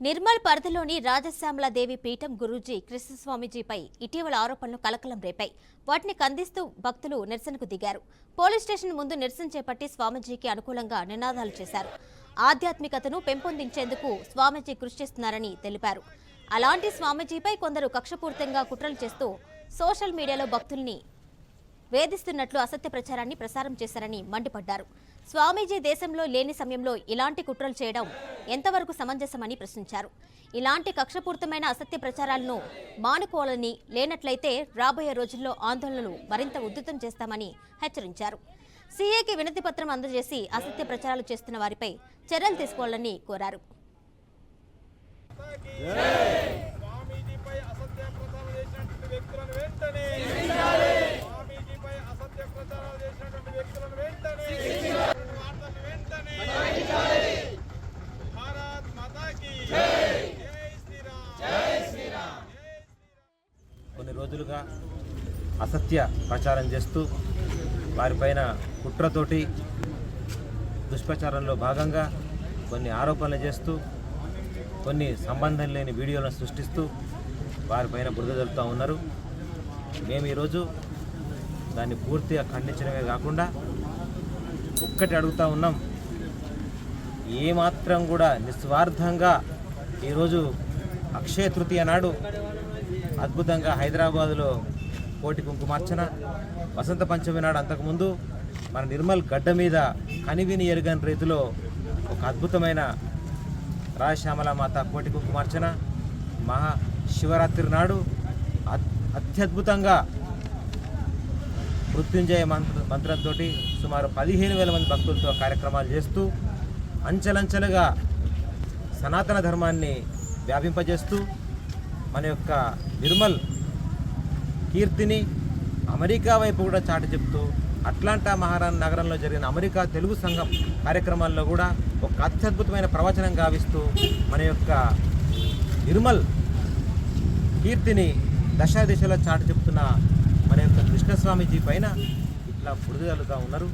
నిర్మల్ పరిధిలోని రాజశ్యామలాదేవి పీఠం గురూజీ కృష్ణస్వామీజీపై ఇటీవల ఆరోపణలు కలకలం రేపాయి. వాటిని ఖండిస్తూ భక్తులు నిరసనకు దిగారు. పోలీస్ స్టేషన్ ముందు నిరసన చేపట్టి స్వామీజీకి అనుకూలంగా నినాదాలు చేశారు. ఆధ్యాత్మికతను పెంపొందించేందుకు స్వామీజీ కృషి చేస్తున్నారని తెలిపారు. అలాంటి స్వామీజీపై కొందరు కక్షపూరితంగా కుట్రలు చేస్తూ సోషల్ మీడియాలో భక్తుల్ని వేధిస్తున్నట్లు అసత్య ప్రచారాన్ని ప్రసారం చేశారని మండిపడ్డారు. స్వామీజీ దేశంలో లేని సమయంలో ఇలాంటి కుట్రలు చేయడం ఎంతవరకు సమంజసమని ప్రశ్నించారు. ఇలాంటి కక్షపూరితమైన అసత్య ప్రచారాలను మానుకోవాలని, లేనట్లయితే రాబోయే రోజుల్లో ఆందోళనలు మరింత ఉధృతం చేస్తామని హెచ్చరించారు. సీఏకి వినతి పత్రం అందజేసి అసత్య ప్రచారాలు చేస్తున్న వారిపై చర్యలు తీసుకోవాలని కోరారు. కొన్ని రోజులుగా అసత్య ప్రచారం చేస్తూ వారిపైన కుట్రతోటి దుష్ప్రచారంలో భాగంగా కొన్ని ఆరోపణలు చేస్తూ కొన్ని సంబంధం లేని వీడియోలను సృష్టిస్తూ వారిపైన బురద జరుపుతూ ఉన్నారు. మేము ఈరోజు దాన్ని పూర్తిగా ఖండించడమే కాకుండా ఒక్కటి అడుగుతూ ఉన్నాం. ఏమాత్రం కూడా నిస్వార్థంగా ఈరోజు అక్షయ తృతీయ నాడు అద్భుతంగా హైదరాబాదులో కోటి కుంకుమార్చన, వసంత పంచమి నాడు అంతకుముందు మన నిర్మల్ గడ్డ మీద కనివిని ఎరుగని రీతిలో ఒక అద్భుతమైన రాజశ్యామల మాత కోటి కుంకుమార్చన, మహాశివరాత్రి నాడు అత్యద్భుతంగా మృత్యుంజయ మంత్రంతో సుమారు 15,000 మంది భక్తులతో కార్యక్రమాలు చేస్తూ అంచెలంచెలుగా సనాతన ధర్మాన్ని వ్యాపింపజేస్తూ మన యొక్క నిర్మల్ కీర్తిని అమెరికా వైపు కూడా చాటి చెప్తూ అట్లాంటా నగరంలో జరిగిన అమెరికా తెలుగు సంఘం కార్యక్రమాల్లో కూడా ఒక అత్యద్భుతమైన ప్రవచనం గావిస్తూ మన యొక్క నిర్మల్ కీర్తిని దశ దిశలో చాటి చెప్తున్న మన యొక్క కృష్ణస్వామీజీ పైన ఇట్లా బురద జల్లుతూ ఉన్నారు.